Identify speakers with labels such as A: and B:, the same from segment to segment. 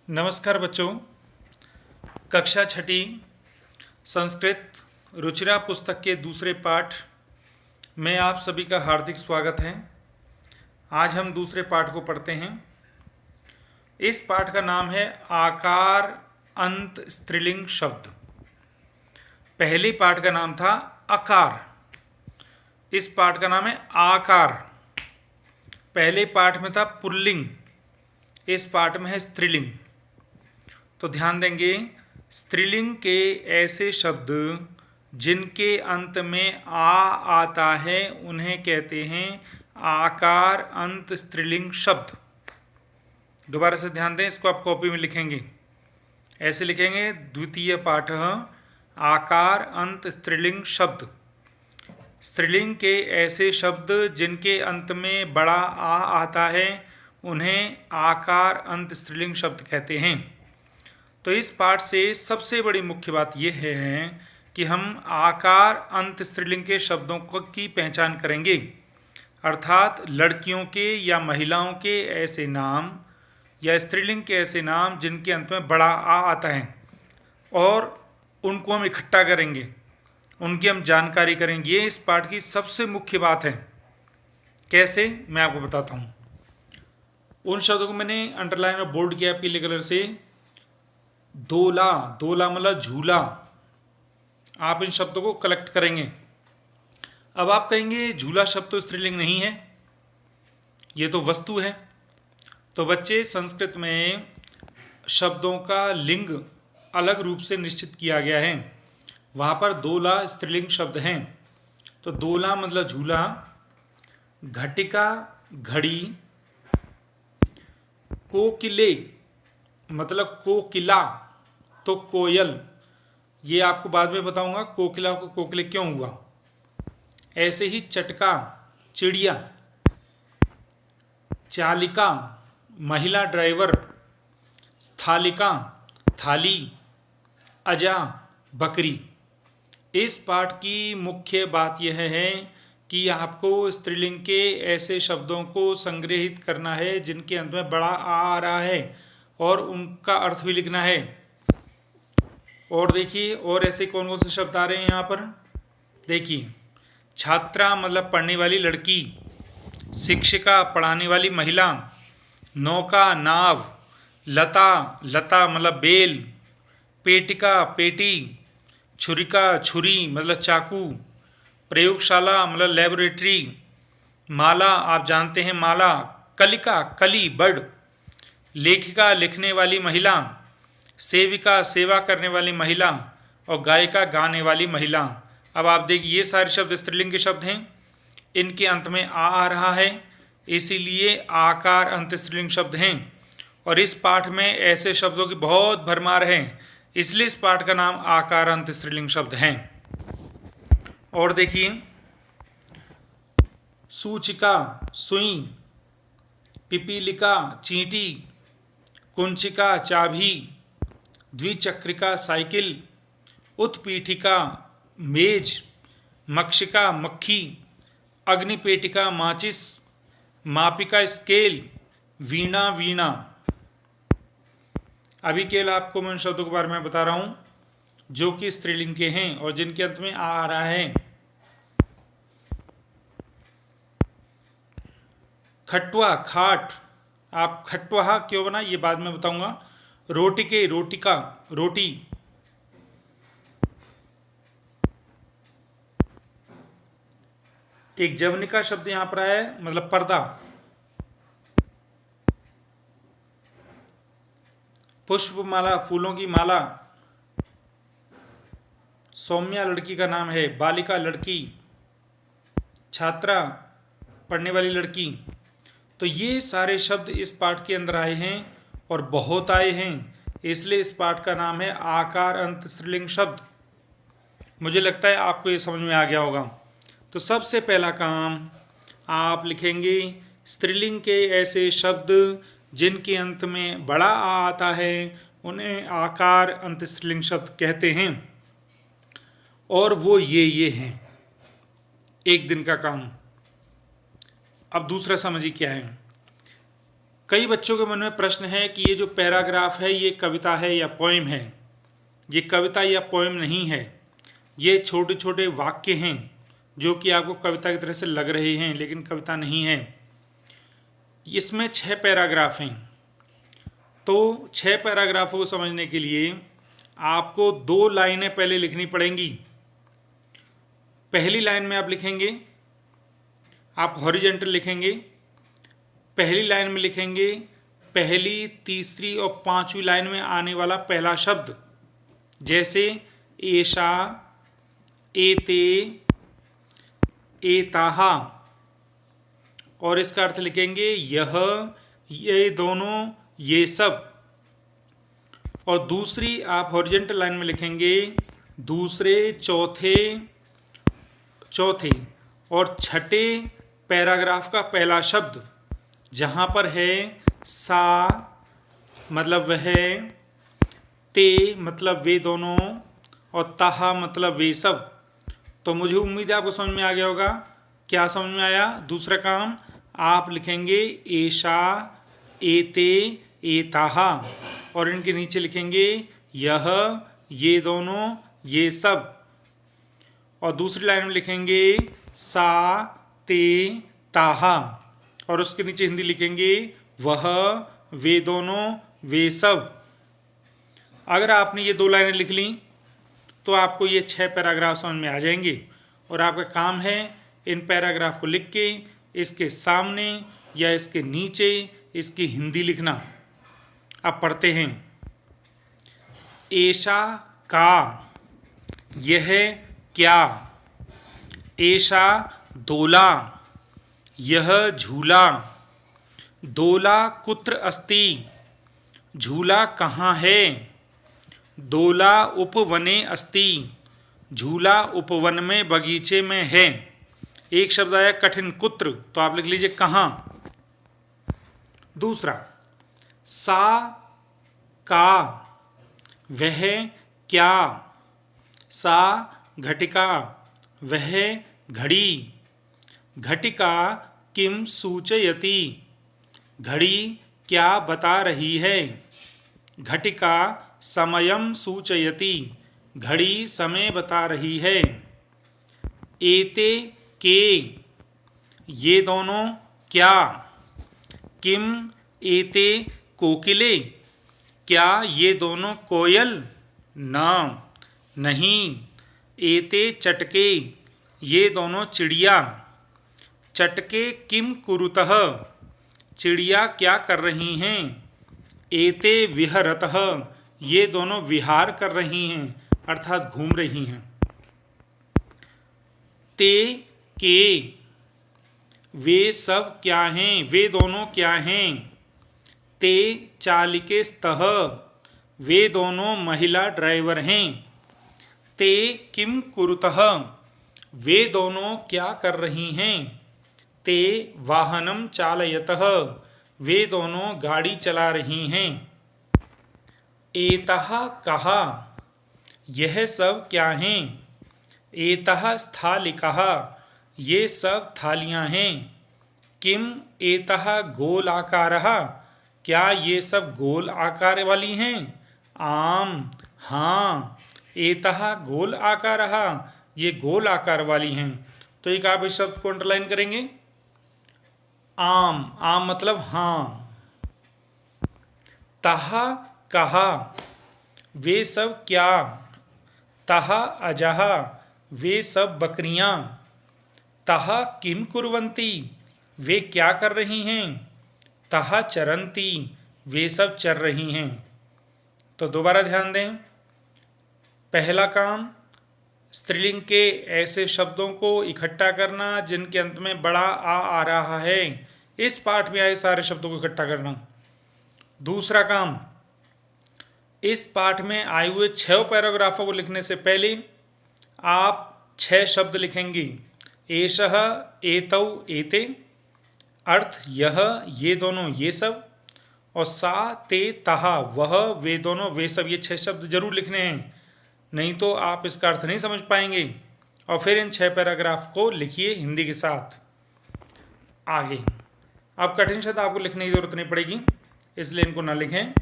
A: नमस्कार बच्चों। कक्षा छठी संस्कृत रुचिरा पुस्तक के दूसरे पाठ में आप सभी का हार्दिक स्वागत है। आज हम दूसरे पाठ को पढ़ते हैं। इस पाठ का नाम है आकार अंत स्त्रीलिंग शब्द। पहले पाठ का नाम था अकार, इस पाठ का नाम है आकार। पहले पाठ में था पुल्लिंग, इस पाठ में है स्त्रीलिंग। तो ध्यान देंगे, स्त्रीलिंग के ऐसे शब्द जिनके अंत में आ आता है उन्हें कहते हैं आकार अंत स्त्रीलिंग शब्द। दोबारा से ध्यान दें, इसको आप कॉपी में लिखेंगे, ऐसे लिखेंगे द्वितीय पाठ आकार अंत स्त्रीलिंग शब्द। स्त्रीलिंग के ऐसे शब्द जिनके अंत में बड़ा आ आता है उन्हें आकार अंत स्त्रीलिंग शब्द कहते हैं। तो इस पाठ से सबसे बड़ी मुख्य बात यह है कि हम आकार अंत स्त्रीलिंग के शब्दों की पहचान करेंगे, अर्थात लड़कियों के या महिलाओं के ऐसे नाम या स्त्रीलिंग के ऐसे नाम जिनके अंत में बड़ा आ आता है, और उनको हम इकट्ठा करेंगे, उनकी हम जानकारी करेंगे। ये इस पाठ की सबसे मुख्य बात है। कैसे, मैं आपको बताता हूँ। उन शब्दों को मैंने अंडरलाइन और बोल्ड किया पीले कलर से। दोला, दोला मतलब झूला। आप इन शब्दों को कलेक्ट करेंगे। अब आप कहेंगे झूला शब्द तो स्त्रीलिंग नहीं है, ये तो वस्तु है। तो बच्चे, संस्कृत में शब्दों का लिंग अलग रूप से निश्चित किया गया है। वहाँ पर दोला स्त्रीलिंग शब्द हैं। तो दोला मतलब झूला, घटिका घड़ी, कोकिले मतलब कोकिला तो कोयल, ये आपको बाद में बताऊंगा कोकिला को कोकिले क्यों हुआ। ऐसे ही चटका चिड़िया, चालिका महिला ड्राइवर, स्थालिका थाली, अजा बकरी। इस पाठ की मुख्य बात यह है कि आपको स्त्रीलिंग के ऐसे शब्दों को संग्रहित करना है जिनके अंत में बड़ा आ रहा है, और उनका अर्थ भी लिखना है। और देखिए, और ऐसे कौन कौन से शब्द आ रहे हैं यहाँ पर। देखिए, छात्रा मतलब पढ़ने वाली लड़की, शिक्षिका पढ़ाने वाली महिला, नौका नाव, लता लता मतलब बेल, पेटिका पेटी, छुरिका छुरी मतलब चाकू, प्रयोगशाला मतलब लेबोरेटरी, माला आप जानते हैं माला, कलिका कली बर्ड, लेखिका लिखने वाली महिला, सेविका सेवा करने वाली महिला, और गायिका गाने वाली महिला। अब आप देखिए, ये सारे शब्द स्त्रीलिंग के शब्द हैं, इनके अंत में आ रहा है, इसीलिए आकार अंत स्त्रीलिंग शब्द हैं। और इस पाठ में ऐसे शब्दों की बहुत भरमार है, इसलिए इस पाठ का नाम आकार अंत स्त्रीलिंग शब्द हैं। और देखिए, सूचिका सुई, पिपीलिका चींटी, कुंचिका चाबी, द्विचक्रिका साइकिल, उत्पीठिका मेज, मक्षिका मक्खी, अग्निपेटिका माचिस, मापिका स्केल, वीणा वीणा। अभी केवल आपको मैं उन शब्दों के बारे में बता रहा हूँ जो कि स्त्रीलिंग के हैं और जिनके अंत में आ रहा है। खटुआ खाट, आप खटुआ क्यों बना ये बाद में बताऊंगा। रोटिके रोटिका रोटी, एक जवनिका शब्द यहां पर आया है मतलब पर्दा। पुष्पमाला फूलों की माला, सौम्या लड़की का नाम है, बालिका लड़की, छात्रा पढ़ने वाली लड़की। तो ये सारे शब्द इस पाठ के अंदर आए हैं और बहुत आए हैं, इसलिए इस पाठ का नाम है आकार अंत स्त्रीलिंग शब्द। मुझे लगता है आपको ये समझ में आ गया होगा। तो सबसे पहला काम आप लिखेंगे स्त्रीलिंग के ऐसे शब्द जिनके अंत में बड़ा आ आता है उन्हें आकार अंत स्त्रीलिंग शब्द कहते हैं, और वो ये हैं। एक दिन का काम। अब दूसरा समझिए क्या है। कई बच्चों के मन में प्रश्न है कि ये जो पैराग्राफ है ये कविता है या पोएम है। ये कविता या पोएम नहीं है, ये छोटे छोटे वाक्य हैं जो कि आपको कविता की तरह से लग रहे हैं लेकिन कविता नहीं है। इसमें 6 पैराग्राफ हैं। तो 6 पैराग्राफों को समझने के लिए आपको 2 लाइनें पहले लिखनी पड़ेंगी। पहली लाइन में आप लिखेंगे, आप हॉरिजॉन्टल लिखेंगे। पहली लाइन में लिखेंगे पहली, तीसरी और 5वीं लाइन में आने वाला पहला शब्द, जैसे एषा, एते, एताहा, और इसका अर्थ लिखेंगे यह, ये दोनों, ये सब। और दूसरी आप हॉरिजॉन्टल लाइन में लिखेंगे दूसरे, चौथे और छठे पैराग्राफ का पहला शब्द, जहाँ पर है सा मतलब वह, ते मतलब वे दोनों, और ताहा मतलब वे सब। तो मुझे उम्मीद है आपको समझ में आ गया होगा। क्या समझ में आया? दूसरा काम आप लिखेंगे एषा, एते, एताहा, और इनके नीचे लिखेंगे यह, ये दोनों, ये सब। और दूसरी लाइन में लिखेंगे सा, ते, ताहा, और उसके नीचे हिंदी लिखेंगे वह, वे दोनों, वे सब। अगर आपने ये 2 लाइनें लिख ली तो आपको ये 6 पैराग्राफ समझ में आ जाएंगे, और आपका काम है इन पैराग्राफ को लिख के इसके सामने या इसके नीचे इसकी हिंदी लिखना। अब पढ़ते हैं। ऐशा का, यह क्या। ऐशा दोला, यह झूला। दोला कुत्र अस्ति, झूला कहाँ है। दोला उपवने अस्ति, झूला उपवन में, बगीचे में है। एक शब्द आया कठिन, कुत्र, तो आप लिख लीजिए कहाँ। दूसरा सा का, वह क्या। सा घटिका, वह घड़ी। घटिका किम सूचयति, घड़ी क्या बता रही है। घटिका समयम सूचयति, घड़ी समय बता रही है। एते के, ये दोनों क्या। किम एते कोकिले, क्या ये दोनों कोयल। ना, नहीं। एते चटके, ये दोनों चिड़िया। चटके किम कुरुतः, चिड़िया क्या कर रही हैं। एते विहरतः, ये दोनों विहार कर रही हैं अर्थात घूम रही हैं। ते के, वे सब क्या हैं, वे दोनों क्या हैं। ते चालिके स्तः, वे दोनों महिला ड्राइवर हैं। ते किम कुरुतः, वे दोनों क्या कर रही हैं। ते वाहनम चालयतः, वे दोनों गाड़ी चला रही हैं। एतः कहा, यह सब क्या हैं। एतः स्थालिकः, ये सब थालियां हैं। किम एतः गोलाकारः, क्या ये सब गोल आकार वाली हैं। आम, हाँ। एतः गोल आकारः, ये गोल आकार वाली हैं। तो एक आप इस शब्द को अंडरलाइन करेंगे। आम, आम मतलब हाँ। तहा कहा, वे सब क्या। तहा अजहा, वे सब बकरियां। तहा किम कुर्वन्ति, वे क्या कर रही हैं। तहा चरन्ति, वे सब चर रही हैं। तो दोबारा ध्यान दें। पहला काम स्त्रीलिंग के ऐसे शब्दों को इकट्ठा करना जिनके अंत में बड़ा आ रहा है। इस पाठ में आए सारे शब्दों को इकट्ठा करना। दूसरा काम, इस पाठ में आए हुए 6 पैराग्राफों को लिखने से पहले आप 6 शब्द लिखेंगे। एषः, एतौ, एते, अर्थ यह, ये दोनों, ये सब, और सा, ते, तहा, वह, वे दोनों, वे सब। ये 6 शब्द जरूर लिखने हैं, नहीं तो आप इसका अर्थ नहीं समझ पाएंगे। और फिर इन 6 पैराग्राफ को लिखिए हिंदी के साथ। आगे अब कठिन शब्द आपको लिखने की जरूरत नहीं पड़ेगी, इसलिए इनको ना लिखें।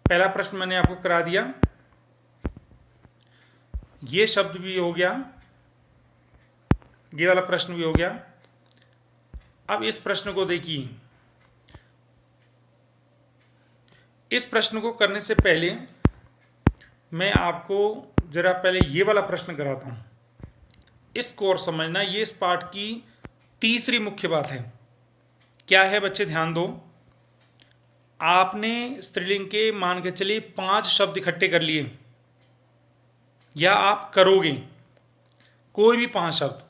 A: पहला प्रश्न मैंने आपको करा दिया, ये शब्द भी हो गया, ये वाला प्रश्न भी हो गया। अब इस प्रश्न को देखिए। इस प्रश्न को करने से पहले मैं आपको जरा पहले ये वाला प्रश्न कराता हूं। इसको और समझना, ये इस पाठ की तीसरी मुख्य बात है। क्या है बच्चे, ध्यान दो। आपने स्त्रीलिंग के मान के चलिए 5 शब्द इकट्ठे कर लिए, या आप करोगे कोई भी 5 शब्द,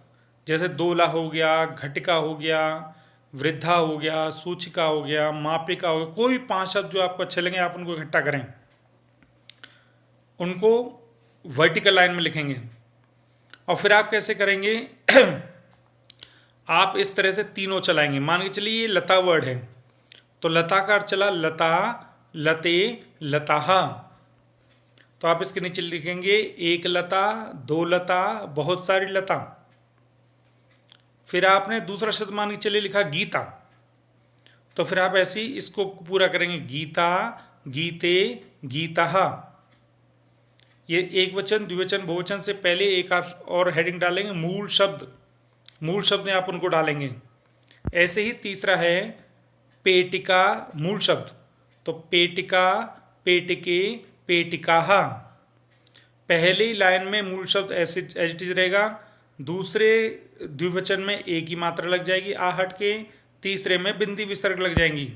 A: जैसे दोला हो गया, घटिका हो गया, वृद्धा हो गया, सूचिका हो गया, मापिका हो गया, कोई भी 5 शब्द जो आपको अच्छे लगे आप उनको इकट्ठा करें, उनको वर्टिकल लाइन में लिखेंगे। और फिर आप कैसे करेंगे आप इस तरह से तीनों चलाएंगे। मान के चलिए ये लता वर्ड है, तो लता का अर्थ चला लता, लते, लताहा। तो आप इसके नीचे लिखेंगे एक लता, 2 लता, बहुत सारी लता। फिर आपने दूसरा शब्द मान के चलिए लिखा गीता, तो फिर आप ऐसे ही इसको पूरा करेंगे, गीता, गीते, गीताहा। ये एक वचन, द्विवचन, बहुवचन से पहले एक आप और हेडिंग डालेंगे, मूल शब्द। मूल शब्द में आप उनको डालेंगे। ऐसे ही तीसरा है पेटिका, मूल शब्द, तो पेटिका, पेटिके, पेटिकाहा। पहली लाइन में मूल शब्द ऐसे एज इट इज रहेगा, दूसरे द्विवचन में एक ही मात्रा लग जाएगी आ हट के, तीसरे में बिंदी विसर्ग लग जाएंगी।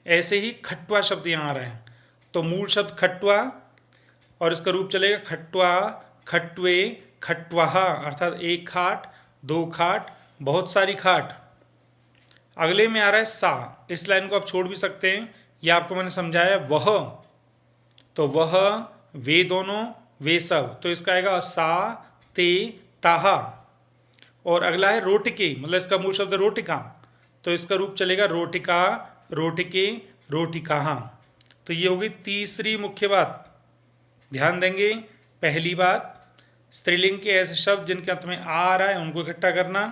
A: ऐसे ही खट्वा शब्द यहाँ आ रहा है, तो मूल शब्द खट्वा और इसका रूप चलेगा खट्वा, खट्वे, खट्वाहा, अर्थात एक खाट, 2 खाट, बहुत सारी खाट। अगले में आ रहा है सा, इस लाइन को आप छोड़ भी सकते हैं, यह आपको मैंने समझाया। वह, तो वह, वे दोनों, वे सब, तो इसका आएगा सा, ते, ताहा। और अगला है रोटिके, मतलब इसका मूल शब्द रोटिका, तो इसका रूप चलेगा रोटिका, रोटिके, रोटिकाहा। तो ये होगी तीसरी मुख्य बात। ध्यान देंगे, पहली बात स्त्रीलिंग के ऐसे शब्द जिनके अंत में आ रहा है उनको इकट्ठा करना।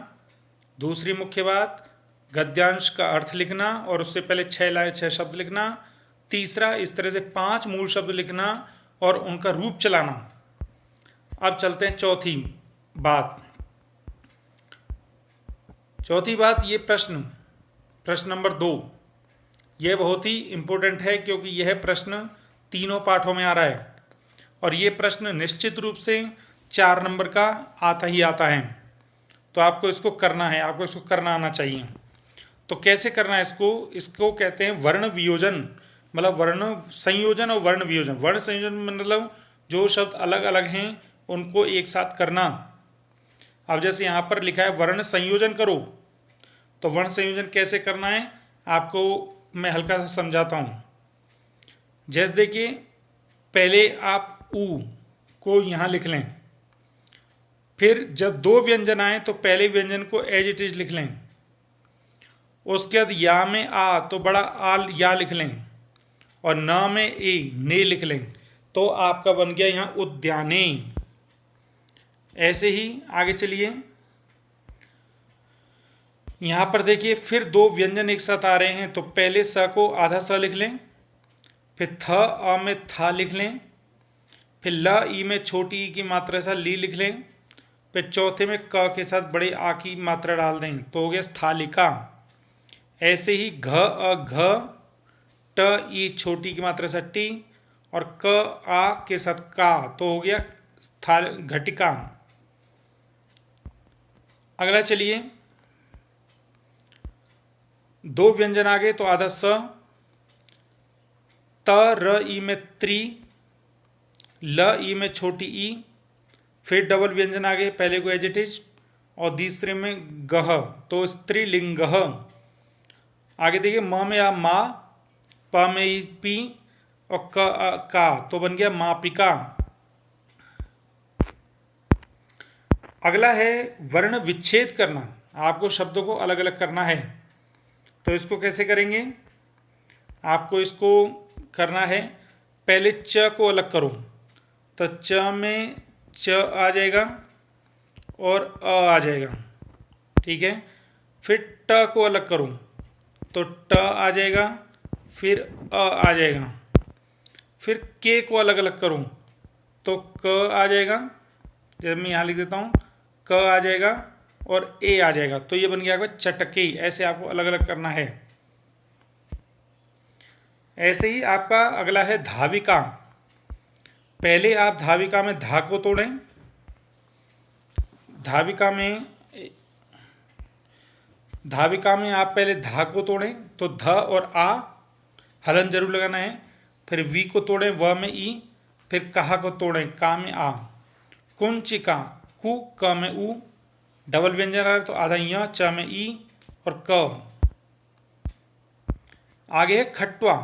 A: दूसरी मुख्य बात गद्यांश का अर्थ लिखना और उससे पहले 6 शब्द लिखना। तीसरा इस तरह से 5 मूल शब्द लिखना और उनका रूप चलाना। अब चलते हैं चौथी बात। चौथी बात, ये प्रश्न नंबर 2, यह बहुत ही इंपॉर्टेंट है क्योंकि यह प्रश्न तीनों पाठों में आ रहा है और ये प्रश्न निश्चित रूप से 4 नंबर का आता ही आता है। तो आपको इसको करना है, आपको इसको करना आना चाहिए। तो कैसे करना है इसको कहते हैं वर्ण वियोजन, मतलब वर्ण संयोजन और वर्ण वियोजन। वर्ण संयोजन मतलब जो शब्द अलग अलग हैं उनको एक साथ करना। अब जैसे यहाँ पर लिखा है वर्ण संयोजन करो, तो वर्ण संयोजन कैसे करना है आपको मैं हल्का सा समझाता हूँ। जैसे देखिए, पहले आप ऊ को यहाँ लिख लें, फिर जब 2 व्यंजन आए तो पहले व्यंजन को एज इट इज लिख लें। उसके बाद या में आ तो बड़ा आ या लिख लें और न में ए ने लिख लें, तो आपका बन गया यहाँ उद्याने। ऐसे ही आगे चलिए, यहाँ पर देखिए फिर 2 व्यंजन एक साथ आ रहे हैं, तो पहले स को आधा स लिख लें, फिर थ अ में था लिख लें, फिर ल ई में छोटी ई की मात्रा सा ली लिख लें, फिर चौथे में क के साथ बड़े आ की मात्रा डाल दें, तो हो गया स्थालिका। ऐसे ही घ अ घ, ट ई छोटी की मात्रा सा टी और क आ के साथ का, तो हो गया घटिका। अगला चलिए, 2 व्यंजन आ गए तो आधा स, त र ई में त्री, ल ई में छोटी ई, फिर डबल व्यंजन आ गए, पहले को एज इट इज और तीसरे में गह, तो स्त्रीलिंग। आगे देखिए म में आ मा, प में ई पी और का, तो बन गया मापिका। अगला है वर्ण विच्छेद करना, आपको शब्दों को अलग अलग करना है। तो इसको कैसे करेंगे, आपको इसको करना है, पहले च को अलग करो, तो च में च आ जाएगा और अ आ जाएगा, ठीक है। फिर ट को अलग करूँ तो ट आ जाएगा, फिर आ जाएगा। फिर के को अलग अलग करूँ तो क आ जाएगा, जब मैं यहाँ लिख देता हूँ क आ जाएगा और ए आ जाएगा। तो ये बन गया आपका चटके। ऐसे आपको अलग अलग करना है। ऐसे ही आपका अगला है धाविका। पहले आप धाविका में धा को तोड़ें। धाविका में आप पहले धा को तोड़ें तो ध और आ हलन जरूर लगाना है। फिर वी को तोड़ें व में ई, फिर कहा को तोड़ें का में आ। कुंचिका कु क में उ, डबल व्यंजन आ रहा है तो आधा य, च में ई और क। आगे है खट्वा।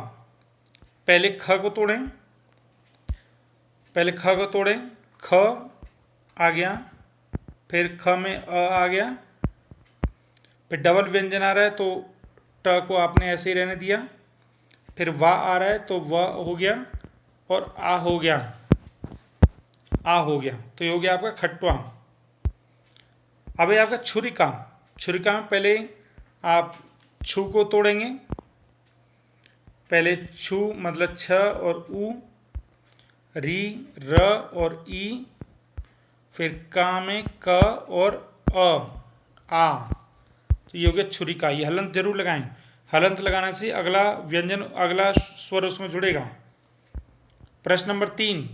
A: पहले ख को तोड़ें, ख आ गया, फिर ख में आ गया, फिर डबल व्यंजन आ रहा है तो ट को आपने ऐसे ही रहने दिया। फिर वा आ रहा है तो व हो गया और आ हो गया, तो ये हो गया आपका खट्वा। अब है आपका छुरिका। छुरिका में पहले आप छू को तोड़ेंगे। पहले छू मतलब छ और उ, री र और ई, फिर का में क और आ। तो ये हो गया छुरिका। ये हलंत जरूर लगाएं। हलंत लगाने से अगला व्यंजन, अगला स्वर उसमें जुड़ेगा। प्रश्न नंबर 3,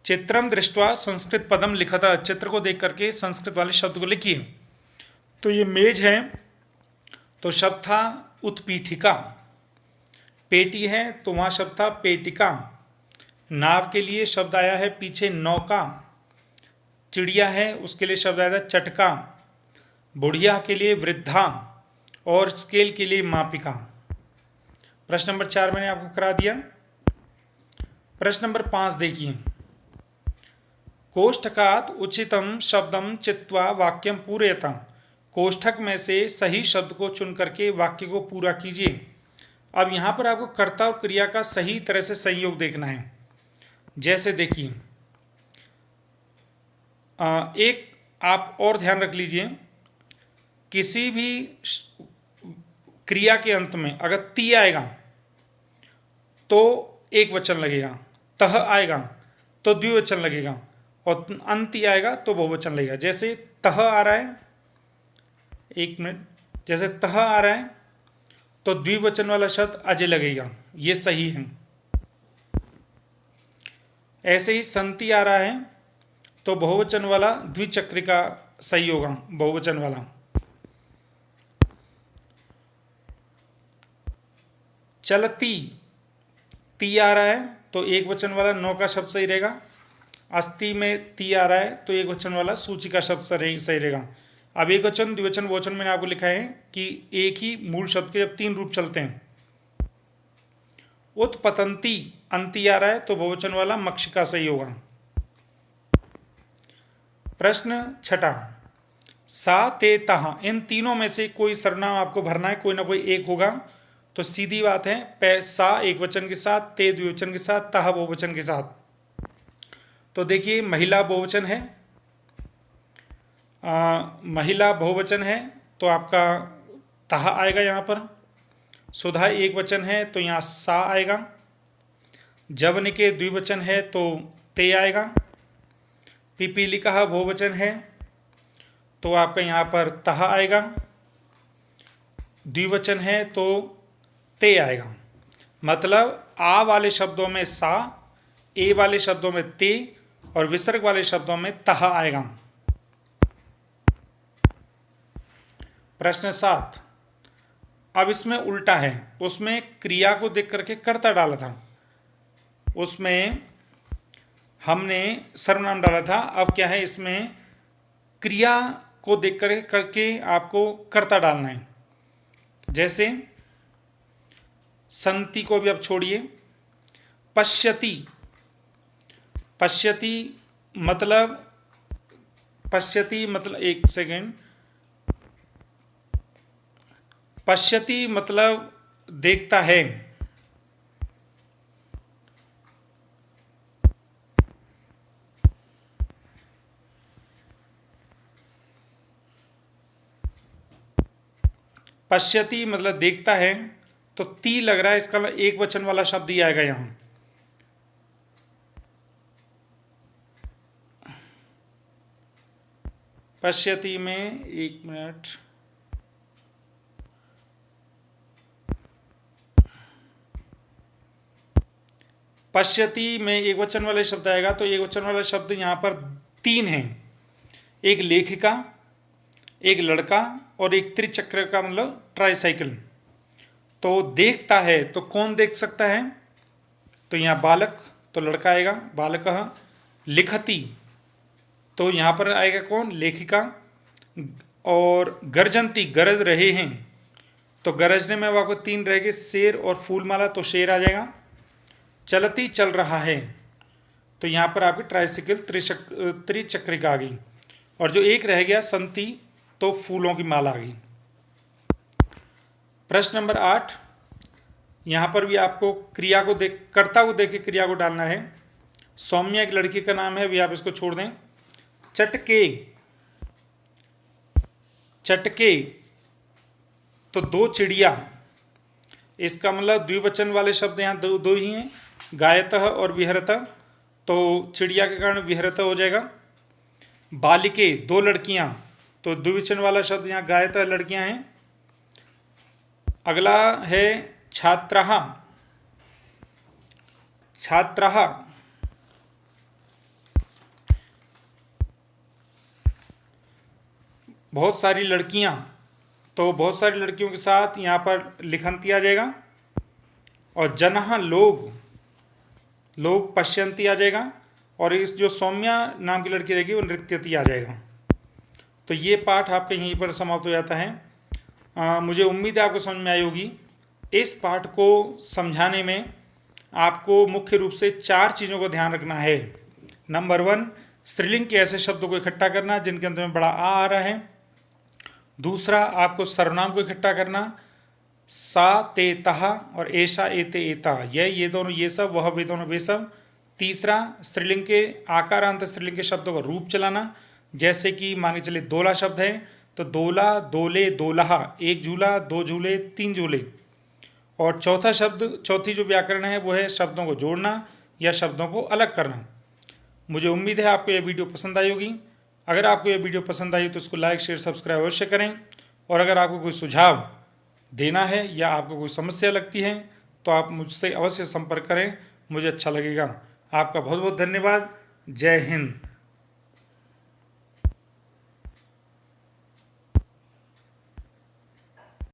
A: चित्रम दृष्ट्वा संस्कृत पदम लिखता। चित्र को देख करके संस्कृत वाले शब्द को लिखिए। तो ये मेज है तो शब्द था उत्पीठिका। पेटी है तो वहाँ शब्द था पेटिका। नाव के लिए शब्द आया है पीछे नौका। चिड़िया है उसके लिए शब्द आया था चटका। बुढ़िया के लिए वृद्धा और स्केल के लिए मापिका। प्रश्न नंबर 4 मैंने आपको करा दिया। प्रश्न नंबर 5 देखिए, कोष्ठकात उचितम शब्दम चित्वा वाक्यम पूरयता। कोष्ठक में से सही शब्द को चुन करके वाक्य को पूरा कीजिए। अब यहाँ पर आपको कर्ता और क्रिया का सही तरह से संयोग देखना है। जैसे देखिए, एक आप और ध्यान रख लीजिए, किसी भी क्रिया के अंत में अगर ती आएगा तो एक वचन लगेगा, तह आएगा तो द्विवचन लगेगा और अंति आएगा तो बहुवचन लगेगा। जैसे तह आ रहा है, एक मिनट, जैसे तह आ रहा है तो द्विवचन वाला शब्द अजय लगेगा, ये सही है। ऐसे ही संति आ रहा है तो बहुवचन वाला द्विचक्र का सही होगा, बहुवचन वाला। चलती, ती आ रहा है तो एक वचन वाला नौ का शब्द सही रहेगा। अस्थि में ती आ रहा है तो एक वचन वाला सूची का शब्द सही रहेगा। अब एक वचन द्विवचन बहुवचन मैंने आपको लिखा है कि एक ही मूल शब्द के जब 3 रूप चलते हैं। उत्पतंती, अंति आ रहा है तो बहुवचन वाला मक्ष का सही होगा। प्रश्न 6, सा ते तहा, इन तीनों में से कोई सर्वनाम आपको भरना है, कोई ना कोई एक होगा। तो सीधी बात है, सा एक वचन के साथ, ते द्विवचन के साथ, तह बहुवचन के साथ। तो देखिए महिला बहुवचन है, महिला बहुवचन है तो आपका तह आएगा यहाँ पर। सुधा एक वचन है तो यहाँ सा आएगा। जवनिके द्विवचन है तो ते आएगा। पिपीलिका बहुवचन है तो आपका यहाँ पर तह आएगा। द्विवचन है तो ते आएगा। मतलब आ वाले शब्दों में सा, ए वाले शब्दों में ते और विसर्ग वाले शब्दों में तह आएगा। प्रश्न 7, अब इसमें उल्टा है, उसमें क्रिया को देख करके कर्ता डाला था, उसमें हमने सर्वनाम डाला था। अब क्या है, इसमें क्रिया को देख करके आपको कर्ता डालना है। जैसे संति को भी अब छोड़िए, पश्यति, पश्यति मतलब एक सेकेंड, पश्यति मतलब देखता है। पश्यति मतलब देखता है, तो ती लग रहा है, इसका एक वचन वाला शब्द ही आएगा यहाँ। पश्यति में, एक मिनट, पश्यति में एक वचन वाले शब्द आएगा, तो एक वचन वाला शब्द यहाँ पर 3 हैं। एक लेखिका, एक लड़का और एक त्रिचक्र का मतलब ट्राईसाइकिल। तो देखता है तो कौन देख सकता है, तो यहाँ बालक, तो लड़का आएगा बालकः। लिखति, तो यहाँ पर आएगा कौन, लेखिका। और गर्जंती, गरज रहे हैं, तो गरजने में आपको 3 रहेंगे, शेर और फूलमाला, तो शेर आ जाएगा। चलती, चल रहा है, तो यहाँ पर आपकी ट्राईसाइकिल त्रिचक्रिका आ गई। और जो एक रह गया संति, तो फूलों की माला आ गई। प्रश्न नंबर 8, यहाँ पर भी आपको क्रिया को देख, कर्ता को देख के क्रिया को डालना है। सौम्या एक लड़की का नाम है, अभी आप इसको छोड़ दें। चटके, चटके, तो 2 चिड़िया, इसका मतलब द्विवचन वाले शब्द यहाँ दो ही हैं, गायतः और विहरतः, तो चिड़िया के कारण विहरतः हो जाएगा। बालिके, 2 लड़कियां, तो द्विवचन वाला शब्द यहाँ गायतः लड़कियां हैं। अगला है छात्रः, छात्रः, बहुत सारी लड़कियां, तो बहुत सारी लड़कियों के साथ यहाँ पर लिखंती आ जाएगा। और जनः, लोग, लोग पश्यंती आ जाएगा। और इस जो सौम्या नाम की लड़की रहेगी वो नृत्यति आ जाएगा। तो ये पाठ आपका यहीं पर समाप्त हो जाता है। मुझे उम्मीद है आपको समझ में आई होगी। इस पाठ को समझाने में आपको मुख्य रूप से 4 चीज़ों को ध्यान रखना है। नंबर 1, स्त्रीलिंग के ऐसे शब्दों को इकट्ठा करना जिनके अंत में बड़ा आ रहा है। दूसरा, आपको सर्वनाम को इकट्ठा करना, सा ते तहा और ऐशा एते एता, ये दोनों ये सब, वह वे दोनों वे सब। तीसरा, स्त्रीलिंग के आकारांत स्त्रीलिंग के शब्दों का रूप चलाना, जैसे कि मान के चलिए दोला शब्द है, तो दोला, दोले, दोलहा, 1 झूला, 2 झूले, 3 झूले। और चौथा शब्द, चौथी जो व्याकरण है वो है शब्दों को जोड़ना या शब्दों को अलग करना। मुझे उम्मीद है आपको यह वीडियो पसंद आई होगी। अगर आपको यह वीडियो पसंद आई तो उसको लाइक, शेयर, सब्सक्राइब अवश्य करें। और अगर आपको कोई सुझाव देना है या आपको कोई समस्या लगती है तो आप मुझसे अवश्य संपर्क करें, मुझे अच्छा लगेगा। आपका बहुत बहुत धन्यवाद। जय हिंद।